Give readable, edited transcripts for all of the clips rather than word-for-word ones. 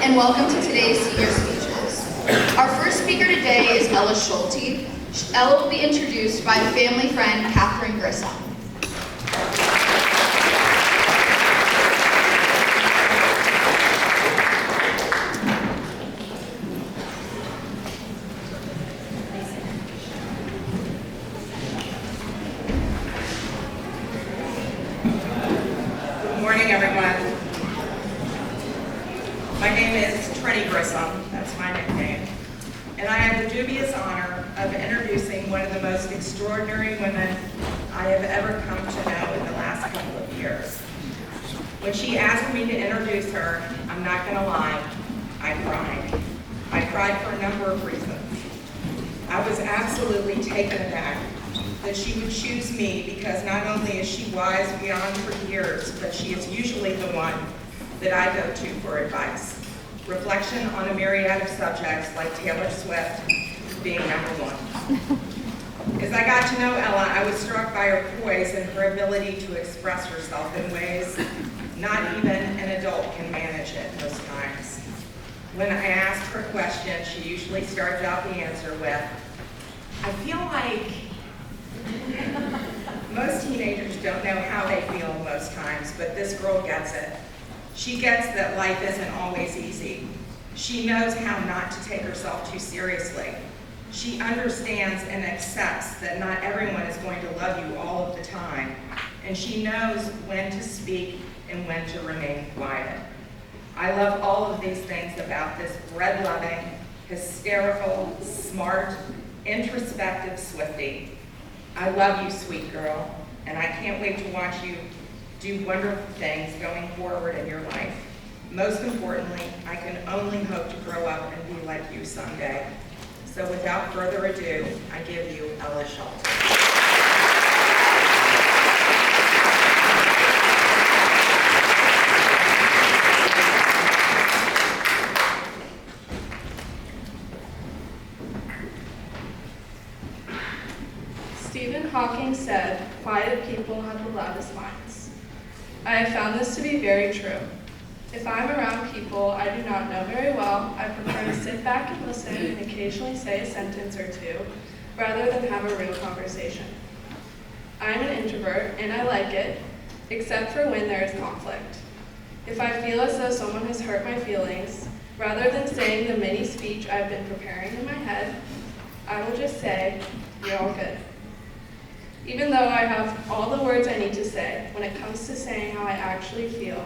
and welcome to today's senior speeches. Our first speaker today is Ella Schulte. Ella will be introduced by family friend Catherine Grissom. Good morning, everyone. My name is Grissom, that's my nickname, and I have the dubious honor of introducing one of the most extraordinary women I have ever come to know in the last couple of years. When she asked me to introduce her, I'm not going to lie, I cried. I cried for a number of reasons. I was absolutely taken aback that she would choose me because not only is she wise beyond her years, but she is usually the one that I go to for advice. Reflection on a myriad of subjects like Taylor Swift being number one. As I got to know Ella, I was struck by her poise and her ability to express herself in ways not even an adult can manage at most times. When I asked her a question, she usually starts out the answer with, I feel like... Most teenagers don't know how they feel most times, but this girl gets it. She gets that life isn't always easy. She knows how not to take herself too seriously. She understands and accepts that not everyone is going to love you all of the time, and she knows when to speak and when to remain quiet. I love all of these things about this bread-loving, hysterical, smart, introspective Swiftie. I love you, sweet girl, and I can't wait to watch you do wonderful things going forward in your life. Most importantly, I can only hope to grow up and be like you someday. So without further ado, I give you Ella Schulte. Stephen Hawking said, "Quiet people have the loudest minds." I have found this to be very true. If I'm around people I do not know very well, I prefer to sit back and listen and occasionally say a sentence or two, rather than have a real conversation. I'm an introvert, and I like it, except for when there is conflict. If I feel as though someone has hurt my feelings, rather than saying the mini speech I've been preparing in my head, I will just say, "You're all good." Even though I have all the words I need to say, when it comes to saying how I actually feel,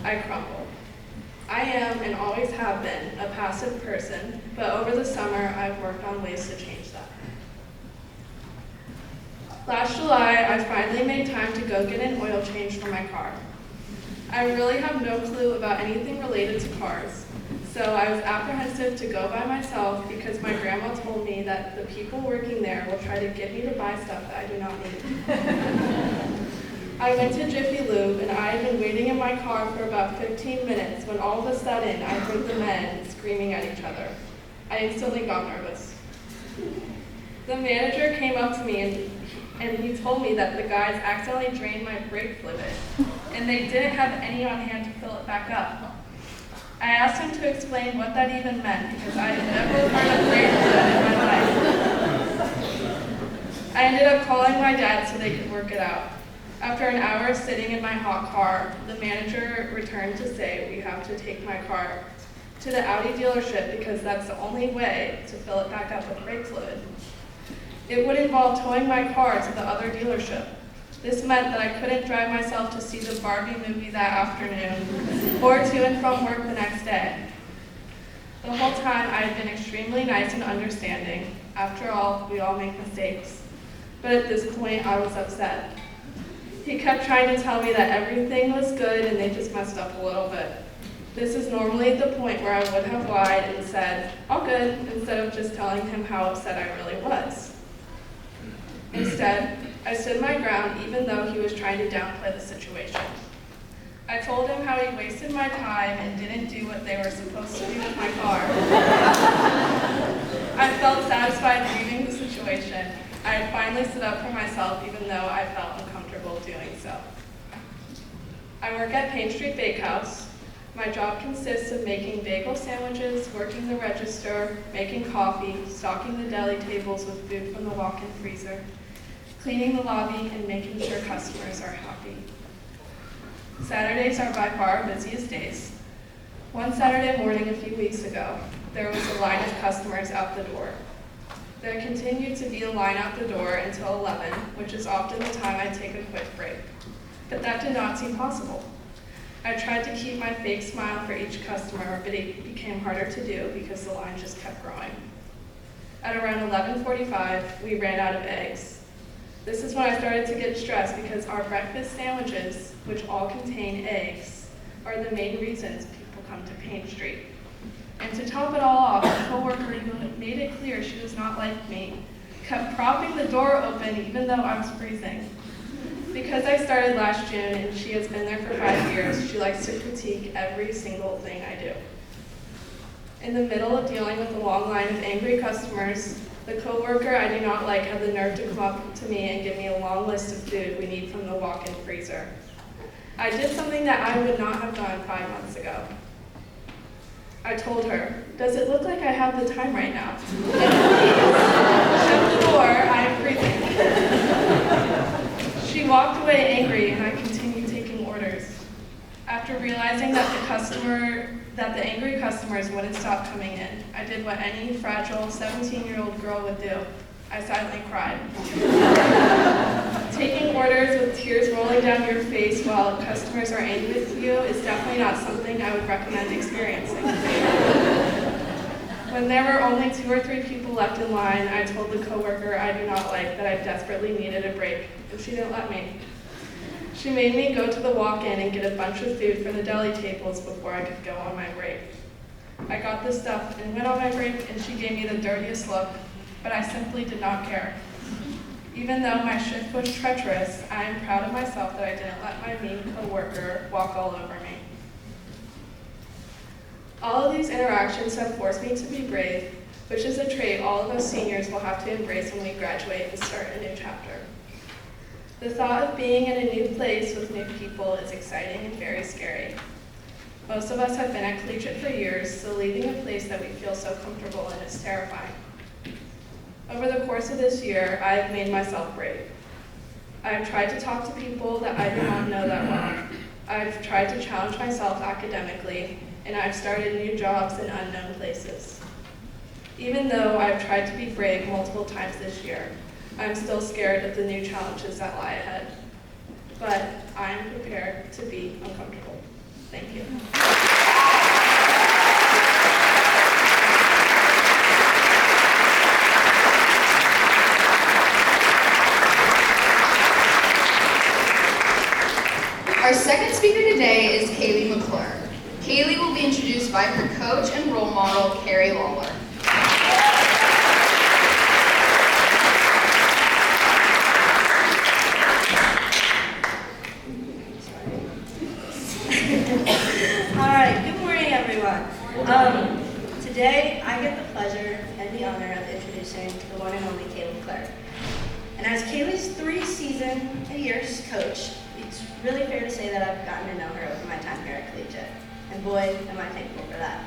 I crumble. I am, and always have been, a passive person, but over the summer I've worked on ways to change that. Last July, I finally made time to go get an oil change for my car. I really have no clue about anything related to cars, so I was apprehensive to go by myself because my grandma told me that the people working there will try to get me to buy stuff that I do not need. I went to Jiffy Lube, and I had been waiting in my car for about 15 minutes when all of a sudden I heard the men screaming at each other. I instantly got nervous. The manager came up to me and he told me that the guys accidentally drained my brake fluid, and they didn't have any on hand to fill it back up. I asked him to explain what that even meant because I had never heard of brake fluid in my life. I ended up calling my dad so they could work it out. After an hour of sitting in my hot car, the manager returned to say we have to take my car to the Audi dealership because that's the only way to fill it back up with brake fluid. It would involve towing my car to the other dealership. This meant that I couldn't drive myself to see the Barbie movie that afternoon or to and from work the next day. The whole time I had been extremely nice and understanding. After all, we all make mistakes. But at this point, I was upset. He kept trying to tell me that everything was good and they just messed up a little bit. This is normally the point where I would have lied and said, "All good," instead of just telling him how upset I really was. Instead, I stood my ground even though he was trying to downplay the situation. I told him how he wasted my time and didn't do what they were supposed to do with my car. I felt satisfied leaving the situation. I had finally stood up for myself even though I felt uncomfortable doing so. I work at Payne Street Bakehouse. My job consists of making bagel sandwiches, working the register, making coffee, stocking the deli tables with food from the walk-in freezer, cleaning the lobby, and making sure customers are happy. Saturdays are by far our busiest days. One Saturday morning a few weeks ago, there was a line of customers out the door. There continued to be a line out the door until 11, which is often the time I take a quick break. But that did not seem possible. I tried to keep my fake smile for each customer, but it became harder to do because the line just kept growing. At around 11:45, we ran out of eggs. This is when I started to get stressed because our breakfast sandwiches, which all contain eggs, are the main reasons people come to Payne Street. And to top it all off, a coworker who had made it clear she was not like me kept propping the door open even though I was freezing. Because I started last June and she has been there for 5 years, she likes to critique every single thing I do. In the middle of dealing with a long line of angry customers, the coworker I do not like had the nerve to come up to me and give me a long list of food we need from the walk-in freezer. I did something that I would not have done 5 months ago. I told her, "Does it look like I have the time right now? And please, shut the door, I am freezing." She walked away angry and I continued taking orders. After realizing that the angry customers wouldn't stop coming in, I did what any fragile 17-year-old girl would do. I silently cried. Taking orders with tears rolling down your face while customers are angry with you is definitely not something I would recommend experiencing. When there were only 2 or 3 people left in line, I told the coworker I do not like that I desperately needed a break, and she didn't let me. She made me go to the walk-in and get a bunch of food from the deli tables before I could go on my break. I got the stuff and went on my break, and she gave me the dirtiest look, but I simply did not care. Even though my shift was treacherous, I am proud of myself that I didn't let my mean coworker walk all over me. All of these interactions have forced me to be brave, which is a trait all of us seniors will have to embrace when we graduate and start a new chapter. The thought of being in a new place with new people is exciting and very scary. Most of us have been at collegiate for years, so leaving a place that we feel so comfortable in is terrifying. Over the course of this year, I have made myself brave. I have tried to talk to people that I do not know that well. I've tried to challenge myself academically, and I've started new jobs in unknown places. Even though I've tried to be brave multiple times this year, I'm still scared of the new challenges that lie ahead. But I am prepared to be uncomfortable. Thank you. Our second speaker today is Kaylee McClure. Kaylee will be introduced by her coach and role model, Carrie Lawler. All right, good morning, everyone. Today, I get the pleasure and the honor of introducing the one and only Kaylee McClure. And as Kaylee's 3-season-a-year coach, it's really fair to say that I've gotten to know her over my time here at Collegiate. And boy, am I thankful for that.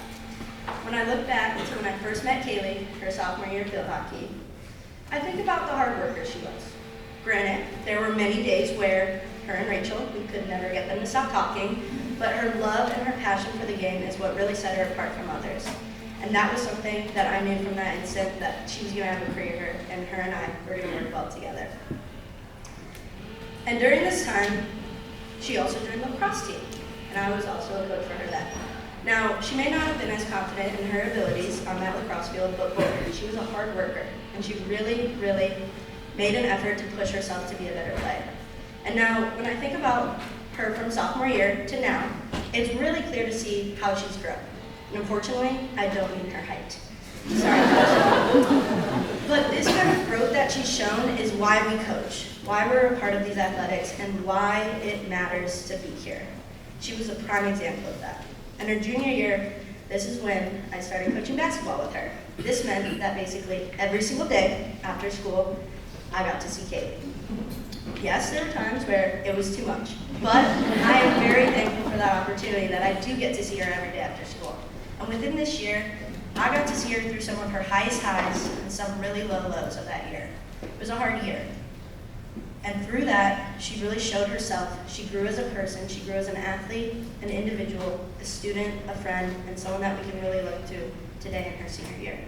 When I look back to when I first met Kaylee, her sophomore year of field hockey, I think about the hard worker she was. Granted, there were many days where her and Rachel, we could never get them to stop talking, but her love and her passion for the game is what really set her apart from others. And that was something that I knew from that instant that she was going to have a career and her and I were going to work well together. And during this time, she also joined the lacrosse team, and I was also a coach for her then. Now, she may not have been as confident in her abilities on that lacrosse field, but boy, she was a hard worker, and she really, really made an effort to push herself to be a better player. And now, when I think about her from sophomore year to now, it's really clear to see how she's grown. And unfortunately, I don't mean her height. Sorry, coach. But this kind of growth that she's shown is why we coach, why we're a part of these athletics, and why it matters to be here. She was a prime example of that. In her junior year, this is when I started coaching basketball with her. This meant that basically every single day after school, I got to see Kaylee. Yes, there were times where it was too much, but I am very thankful for that opportunity that I do get to see her every day after school. And within this year, I got to see her through some of her highest highs and some really low lows of that year. It was a hard year. And through that, she really showed herself. She grew as a person, she grew as an athlete, an individual, a student, a friend, and someone that we can really look to today in her senior year.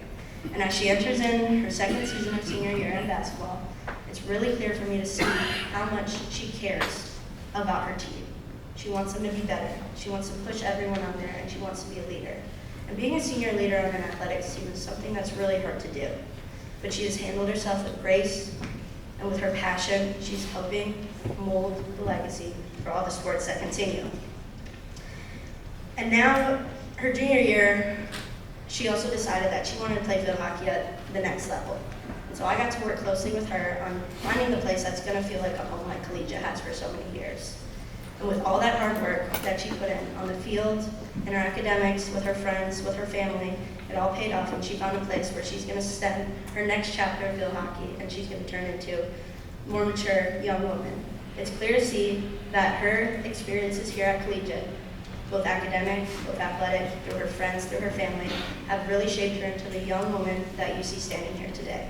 And as she enters in her second season of senior year in basketball, it's really clear for me to see how much she cares about her team. She wants them to be better. She wants to push everyone on there, and she wants to be a leader. And being a senior leader on an athletics team is something that's really hard to do. But she has handled herself with grace, and with her passion, she's helping mold the legacy for all the sports that continue. And now, her junior year, she also decided that she wanted to play field hockey at the next level. And so I got to work closely with her on finding the place that's going to feel like a home like Collegiate has for so many years. And with all that hard work that she put in on the field, in her academics, with her friends, with her family, it all paid off, and she found a place where she's going to spend her next chapter of field hockey, and she's going to turn into a more mature young woman. It's clear to see that her experiences here at Collegiate, both academic, both athletic, through her friends, through her family, have really shaped her into the young woman that you see standing here today.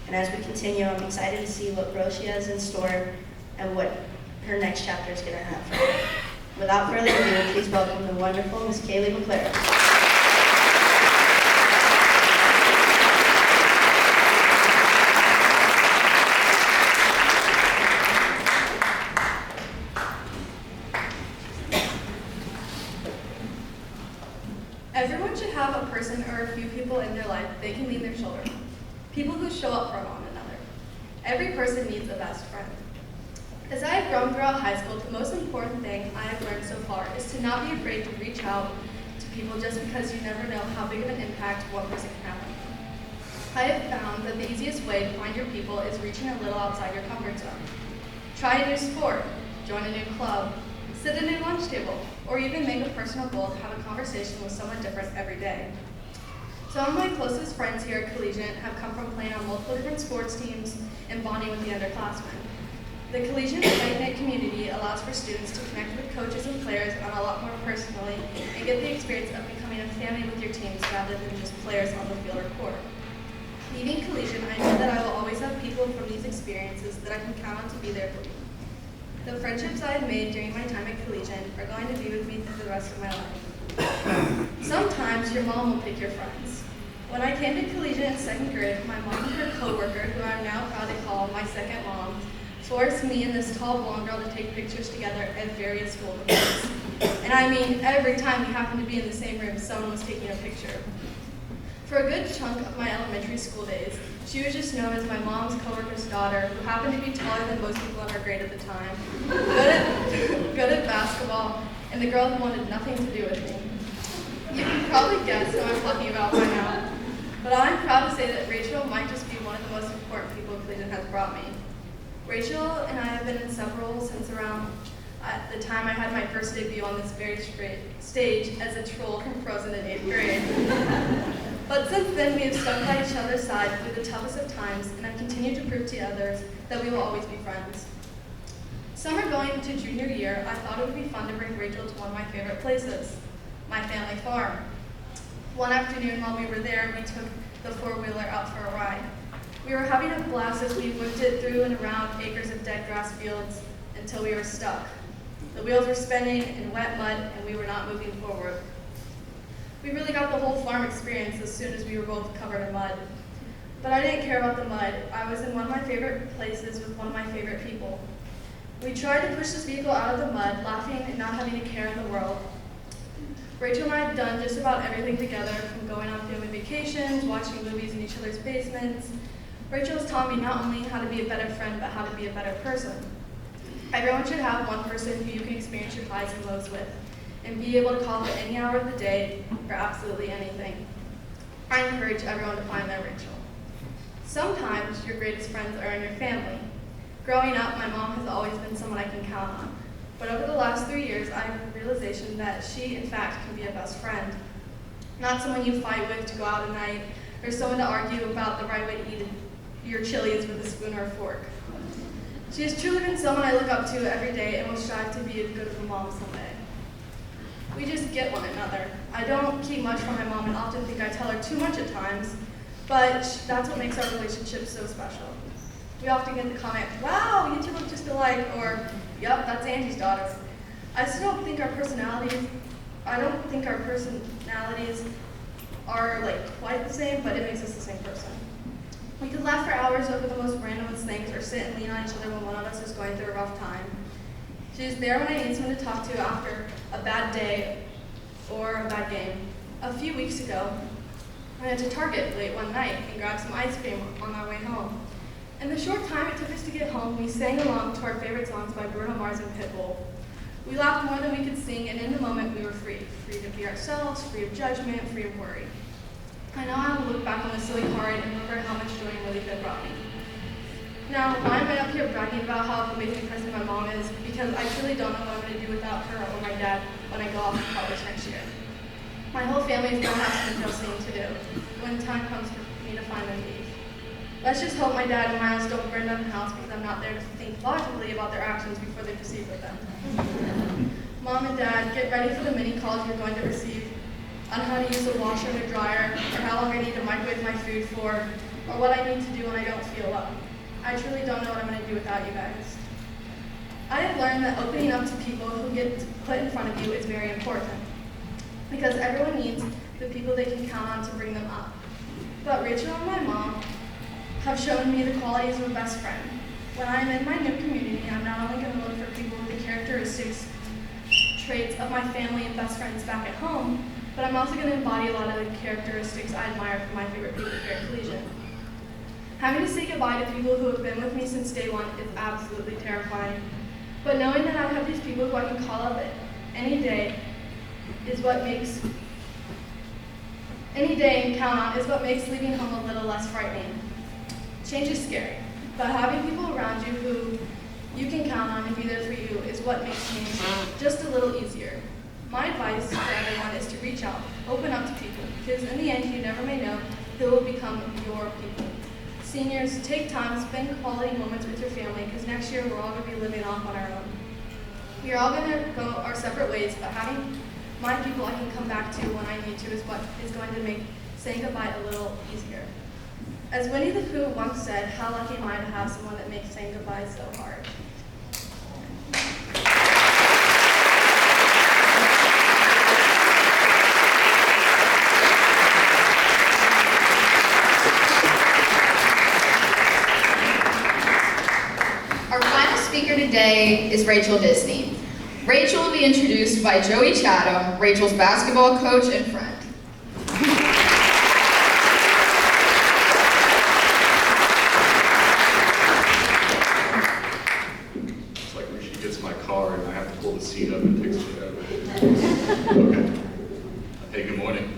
And as we continue, I'm excited to see what growth she has in store and what her next chapter is going to have for her. Without further ado, please welcome the wonderful Miss Kailey McClure. Everyone should have a person or a few people in their life they can lean their shoulder on. People who show up for one another. Every person needs a best friend. As I have grown throughout high school, the most important thing I have learned so far is to not be afraid to reach out to people just because you never know how big of an impact one person can have on you. I have found that the easiest way to find your people is reaching a little outside your comfort zone. Try a new sport, join a new club, sit at a new lunch table, or even make a personal goal to have a conversation with someone different every day. Some of my closest friends here at Collegiate have come from playing on multiple different sports teams and bonding with the underclassmen. The Collegiate tight-knit community allows for students to connect with coaches and players on a lot more personally and get the experience of becoming a family with your teams rather than just players on the field or court. Leaving Collegiate, I know that I will always have people from these experiences that I can count on to be there for me. The friendships I have made during my time at Collegiate are going to be with me through the rest of my life. Sometimes your mom will pick your friends. When I came to Collegiate in second grade, my mom and her coworker, who I'm now proud to call my second mom, forced me and this tall blonde girl to take pictures together at various school events. And I mean, every time we happened to be in the same room, someone was taking a picture. For a good chunk of my elementary school days, she was just known as my mom's coworker's daughter, who happened to be taller than most people in her grade at the time, good at basketball, and the girl who wanted nothing to do with me. You can probably guess who I'm talking about by now, but I'm proud to say that Rachel might just be one of the most important people Collegiate has brought me. Rachel and I have been inseparable since around the time I had my first debut on this very stage as a troll from Frozen in 8th grade. But since then, we have stuck by each other's side through the toughest of times, and I've continued to prove to others that we will always be friends. Summer going into junior year, I thought it would be fun to bring Rachel to one of my favorite places, my family farm. One afternoon while we were there, we took the four-wheeler out for a ride. We were having a blast as we whipped it through and around acres of dead grass fields until we were stuck. The wheels were spinning in wet mud, and we were not moving forward. We really got the whole farm experience as soon as we were both covered in mud. But I didn't care about the mud. I was in one of my favorite places with one of my favorite people. We tried to push this vehicle out of the mud, laughing and not having a care in the world. Rachel and I have done just about everything together, from going on family vacations, watching movies in each other's basements. Rachel has taught me not only how to be a better friend, but how to be a better person. Everyone should have one person who you can experience your highs and lows with, and be able to call at any hour of the day for absolutely anything. I encourage everyone to find their Rachel. Sometimes your greatest friends are in your family. Growing up, my mom has always been someone I can count on. But over the last 3 years, I have the realization that she, in fact, can be a best friend. Not someone you fight with to go out at night, or someone to argue about the right way to eat your chilies with a spoon or a fork. She has truly been someone I look up to every day and will strive to be as good of a mom someday. We just get one another. I don't keep much from my mom and often think I tell her too much at times, but that's what makes our relationship so special. We often get the comment, wow, you two look just alike, or, yep, that's Angie's daughter. I don't think our personalities are like quite the same, but it makes us the same person. We could laugh for hours over the most randomest things or sit and lean on each other when one of us is going through a rough time. She's there when I need someone to talk to after a bad day or a bad game. A few weeks ago, I went to Target late one night and grabbed some ice cream on our way home. In the short time it took us to get home, we sang along to our favorite songs by Bruno Mars and Pitbull. We laughed more than we could sing, and in the moment we were free. Free to be ourselves, free of judgment, free of worry. I know I will look back on this silly card and remember how much joy and relief it brought me. Now, why am I up here bragging about how amazing person my mom is? Because I truly don't know what I'm going to do without her or my dad when I go off to college next year. My whole family is going to have some adjusting to do when time comes for me to finally leave. Let's just hope my dad and Miles don't burn down the house because I'm not there to think logically about their actions before they proceed with them. Mom and Dad, get ready for the mini calls you're going to receive on how to use the washer and the dryer, or how long I need to microwave my food for, or what I need to do when I don't feel well. I truly don't know what I'm going to do without you guys. I have learned that opening up to people who get put in front of you is very important, because everyone needs the people they can count on to bring them up. But Rachel and my mom have shown me the qualities of a best friend. When I am in my new community, I'm not only going to look for people with the characteristics, traits of my family and best friends back at home, but I'm also going to embody a lot of the characteristics I admire from my favorite people here at Collegiate. Having to say goodbye to people who have been with me since day one is absolutely terrifying. But knowing that I have these people who I can call up any day and count on is what makes leaving home a little less frightening. Change is scary, but having people around you who you can count on and be there for you is what makes change just a little easier. My advice for everyone is to reach out, open up to people, because in the end you never may know who will become your people. Seniors, take time, spend quality moments with your family, because next year we're all going to be living off on our own. We are all going to go our separate ways, but having my people I can come back to when I need to is what is going to make saying goodbye a little easier. As Winnie the Pooh once said, how lucky am I to have someone that makes saying goodbye so hard. Our final speaker today is Rachel Disney. Rachel will be introduced by Joey Chatham, Rachel's basketball coach and friend. It's like when she gets my car and I have to pull the seat up and takes a shit out of it. Okay. Hey, good morning.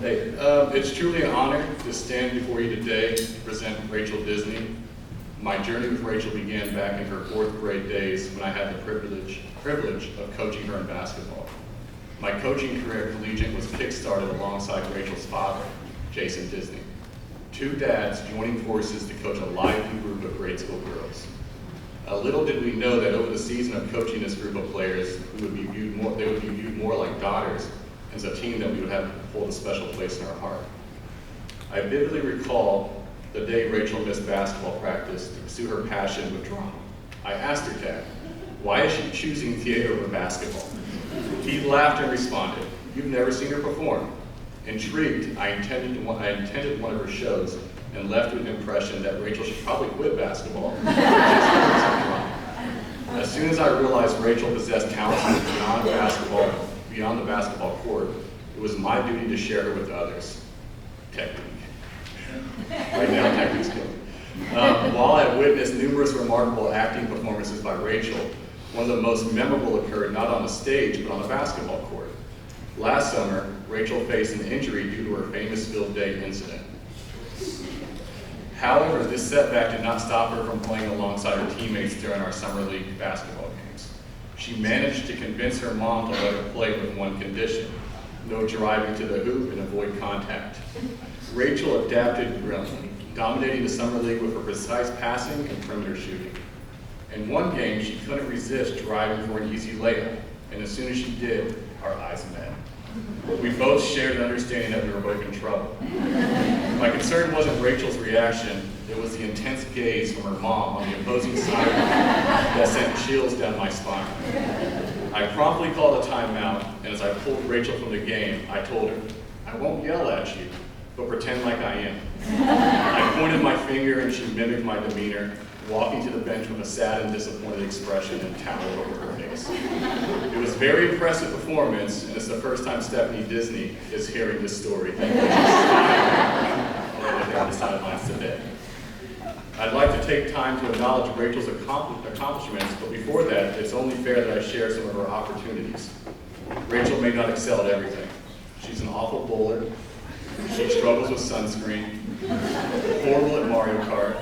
Hey, it's truly an honor to stand before you today to present Rachel Disney. My journey with Rachel began back in her 4th grade days when I had the privilege of coaching her in basketball. My coaching career at Collegiate was kick-started alongside Rachel's father, Jason Disney. 2 dads joining forces to coach a lively group of grade school girls. Little did we know that over the season of coaching this group of players, they would be viewed more like daughters, as a team that we would have hold a special place in our heart. I vividly recall the day Rachel missed basketball practice to pursue her passion with drama. I asked her dad, why is she choosing theater over basketball? He laughed and responded, you've never seen her perform. Intrigued, I attended one of her shows and left with the impression that Rachel should probably quit basketball. As soon as I realized Rachel possessed talent beyond the basketball court, it was my duty to share her with others. Technique. Right now, technique's killing. While I witnessed numerous remarkable acting performances by Rachel, one of the most memorable occurred not on the stage, but on the basketball court. Last summer, Rachel faced an injury due to her famous field day incident. However, this setback did not stop her from playing alongside her teammates during our summer league basketball games. She managed to convince her mom to let her play with one condition: no driving to the hoop and avoid contact. Rachel adapted brilliantly, dominating the summer league with her precise passing and perimeter shooting. In one game, she couldn't resist driving for an easy layup and as soon as she did, our eyes met. We both shared an understanding that we were both in trouble. My concern wasn't Rachel's reaction, it was the intense gaze from her mom on the opposing side that sent chills down my spine. I promptly called a timeout, and as I pulled Rachel from the game, I told her, I won't yell at you, but pretend like I am. I pointed my finger and she mimicked my demeanor, walking to the bench with a sad and disappointed expression and towel over her face. It was a very impressive performance, and it's the first time Stephanie Disney is hearing this story. Thank you. She's on the sidelines today. I'd like to take time to acknowledge Rachel's accomplishments, but before that, it's only fair that I share some of her opportunities. Rachel may not excel at everything. She's an awful bowler. She struggles with sunscreen, horrible at Mario Kart.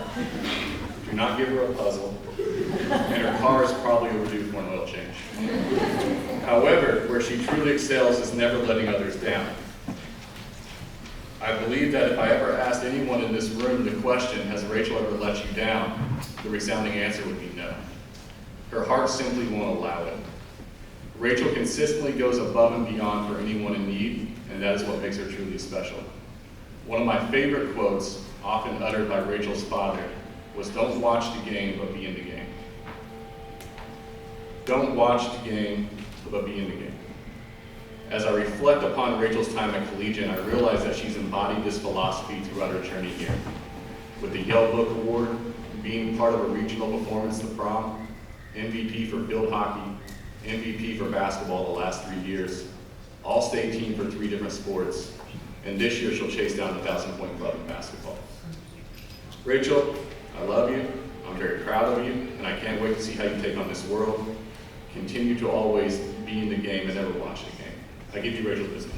Do not give her a puzzle, and her car is probably overdue for an oil change. However, where she truly excels is never letting others down. I believe that if I ever asked anyone in this room the question, has Rachel ever let you down, the resounding answer would be no. Her heart simply won't allow it. Rachel consistently goes above and beyond for anyone in need, and that is what makes her truly special. One of my favorite quotes, often uttered by Rachel's father, was, "Don't watch the game, but be in the game." Don't watch the game, but be in the game. As I reflect upon Rachel's time at Collegiate, I realize that she's embodied this philosophy throughout her journey here. With the Yale Book Award, being part of a regional performance, the prom, MVP for field hockey, MVP for basketball the last 3 years, all-state team for 3 different sports, and this year she'll chase down the 1,000-point club in basketball. Rachel, I love you, I'm very proud of you, and I can't wait to see how you take on this world. Continue to always be in the game and never watch the game. I give you Rachel Disney.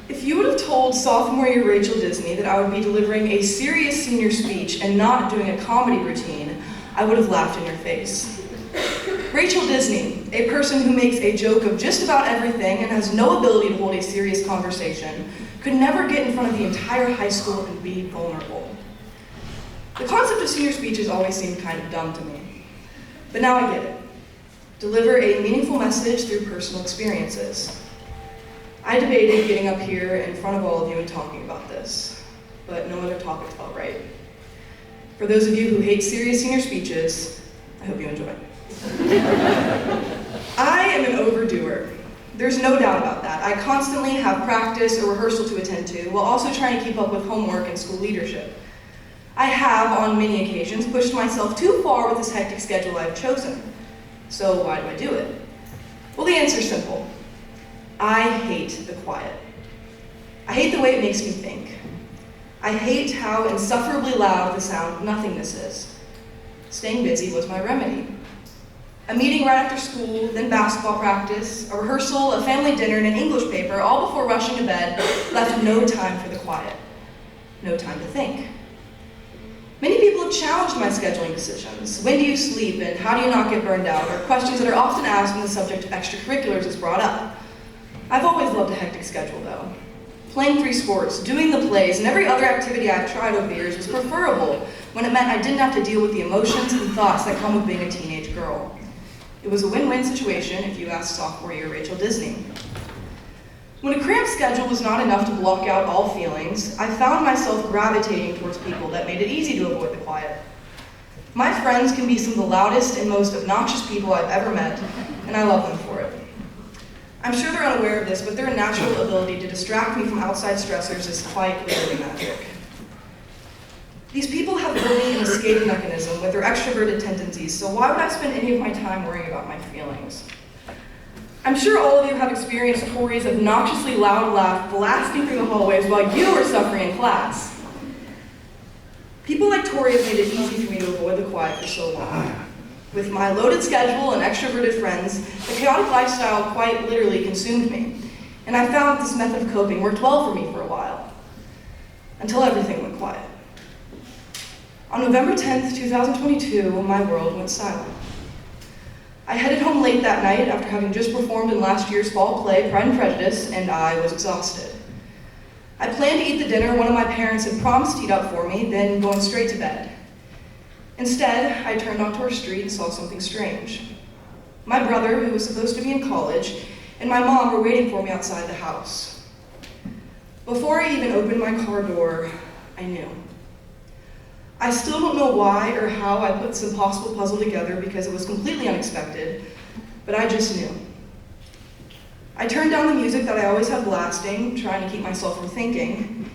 If you would have told sophomore year Rachel Disney that I would be delivering a serious senior speech and not doing a comedy routine, I would have laughed in your face. Rachel Disney, a person who makes a joke of just about everything and has no ability to hold a serious conversation, could never get in front of the entire high school and be vulnerable. The concept of senior speeches always seemed kind of dumb to me, but now I get it. Deliver a meaningful message through personal experiences. I debated getting up here in front of all of you and talking about this, but no other topic felt right. For those of you who hate serious senior speeches, I hope you enjoy. I am an overdoer. There's no doubt about that. I constantly have practice or rehearsal to attend to, while also trying to keep up with homework and school leadership. I have, on many occasions, pushed myself too far with this hectic schedule I've chosen. So why do I do it? Well, the answer's simple. I hate the quiet. I hate the way it makes me think. I hate how insufferably loud the sound of nothingness is. Staying busy was my remedy. A meeting right after school, then basketball practice, a rehearsal, a family dinner, and an English paper, all before rushing to bed, left no time for the quiet. No time to think. Many people have challenged my scheduling decisions. When do you sleep, and how do you not get burned out, are questions that are often asked when the subject of extracurriculars is brought up. I've always loved a hectic schedule, though. Playing 3 sports, doing the plays, and every other activity I've tried over the years was preferable when it meant I didn't have to deal with the emotions and thoughts that come with being a teenage girl. It was a win-win situation if you asked sophomore year Rachel Disney. When a cramped schedule was not enough to block out all feelings, I found myself gravitating towards people that made it easy to avoid the quiet. My friends can be some of the loudest and most obnoxious people I've ever met, and I love them for it. I'm sure they're unaware of this, but their natural ability to distract me from outside stressors is quite literally magic. These people have built an escape mechanism with their extroverted tendencies, so why would I spend any of my time worrying about my feelings? I'm sure all of you have experienced Tori's obnoxiously loud laugh blasting through the hallways while you were suffering in class. People like Tori have made it easy for me to avoid the quiet for so long. With my loaded schedule and extroverted friends, the chaotic lifestyle quite literally consumed me, and I found this method of coping worked well for me for a while, until everything went quiet. On November 10th, 2022, my world went silent. I headed home late that night after having just performed in last year's fall play, Pride and Prejudice, and I was exhausted. I planned to eat the dinner one of my parents had promised to heat up for me, then going straight to bed. Instead, I turned onto our street and saw something strange. My brother, who was supposed to be in college, and my mom were waiting for me outside the house. Before I even opened my car door, I knew. I still don't know why or how I put this impossible puzzle together because it was completely unexpected, but I just knew. I turned down the music that I always had blasting, trying to keep myself from thinking,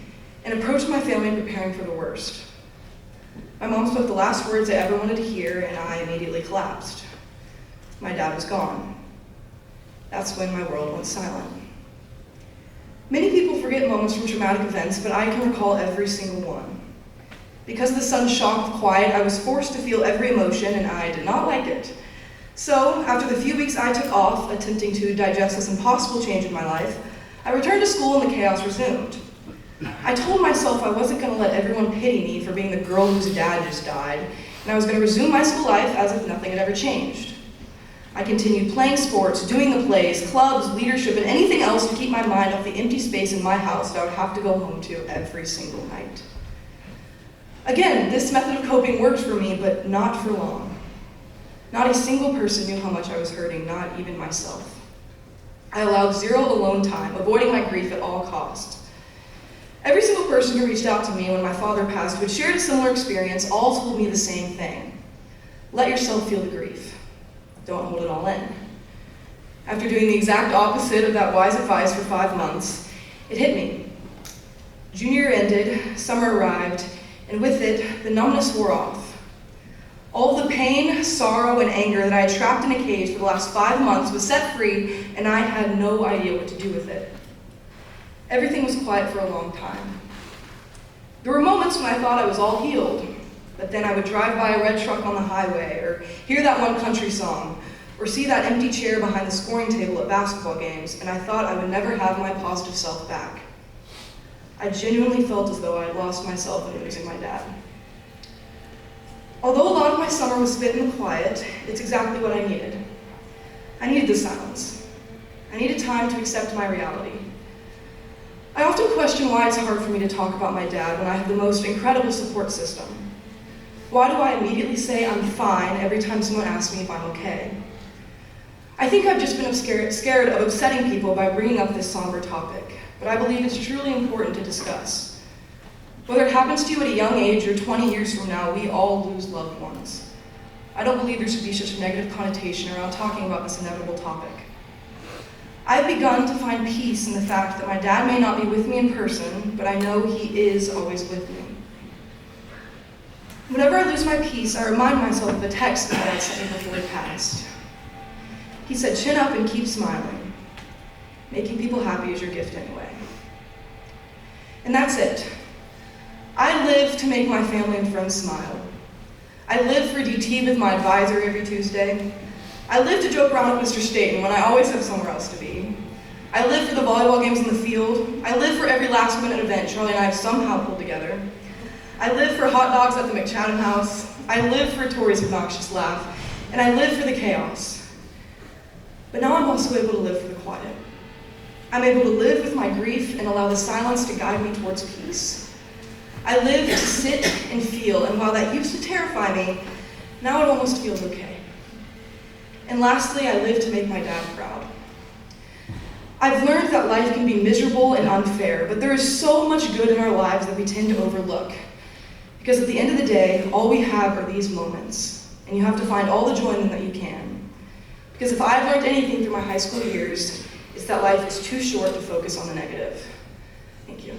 and approached my family preparing for the worst. My mom spoke the last words I ever wanted to hear, and I immediately collapsed. My dad was gone. That's when my world went silent. Many people forget moments from traumatic events, but I can recall every single one. Because of the sudden shock of quiet, I was forced to feel every emotion, and I did not like it. So, after the few weeks I took off, attempting to digest this impossible change in my life, I returned to school and the chaos resumed. I told myself I wasn't going to let everyone pity me for being the girl whose dad just died, and I was going to resume my school life as if nothing had ever changed. I continued playing sports, doing the plays, clubs, leadership, and anything else to keep my mind off the empty space in my house that I would have to go home to every single night. Again, this method of coping worked for me, but not for long. Not a single person knew how much I was hurting, not even myself. I allowed zero alone time, avoiding my grief at all costs. Every single person who reached out to me when my father passed, who had shared a similar experience, all told me the same thing. Let yourself feel the grief. Don't hold it all in. After doing the exact opposite of that wise advice for 5 months, it hit me. Junior year ended, summer arrived, and with it, the numbness wore off. All the pain, sorrow, and anger that I had trapped in a cage for the last 5 months was set free, and I had no idea what to do with it. Everything was quiet for a long time. There were moments when I thought I was all healed, but then I would drive by a red truck on the highway, or hear that one country song, or see that empty chair behind the scoring table at basketball games, and I thought I would never have my positive self back. I genuinely felt as though I had lost myself in losing my dad. Although a lot of my summer was spent in the quiet, it's exactly what I needed. I needed the silence. I needed time to accept my reality. I often question why it's hard for me to talk about my dad when I have the most incredible support system. Why do I immediately say I'm fine every time someone asks me if I'm okay? I think I've just been scared of upsetting people by bringing up this somber topic, but I believe it's truly important to discuss. Whether it happens to you at a young age or 20 years from now, we all lose loved ones. I don't believe there should be such a negative connotation around talking about this inevitable topic. I've begun to find peace in the fact that my dad may not be with me in person, but I know he is always with me. Whenever I lose my peace, I remind myself of a text that my dad sent me before he passed. He said, "Chin up and keep smiling. Making people happy is your gift anyway." And that's it. I live to make my family and friends smile. I live for DT with my advisor every Tuesday. I live to joke around with Mr. Staten when I always have somewhere else to be. I live for the volleyball games in the field. I live for every last-minute event Charlie and I have somehow pulled together. I live for hot dogs at the McChadam house. I live for Tori's obnoxious laugh. And I live for the chaos. But now I'm also able to live for the quiet. I'm able to live with my grief and allow the silence to guide me towards peace. I live to sit and feel, and while that used to terrify me, now it almost feels okay. And lastly, I live to make my dad proud. I've learned that life can be miserable and unfair, but there is so much good in our lives that we tend to overlook. Because at the end of the day, all we have are these moments, and you have to find all the joy in them that you can. Because if I've learned anything through my high school years, it's that life is too short to focus on the negative. Thank you.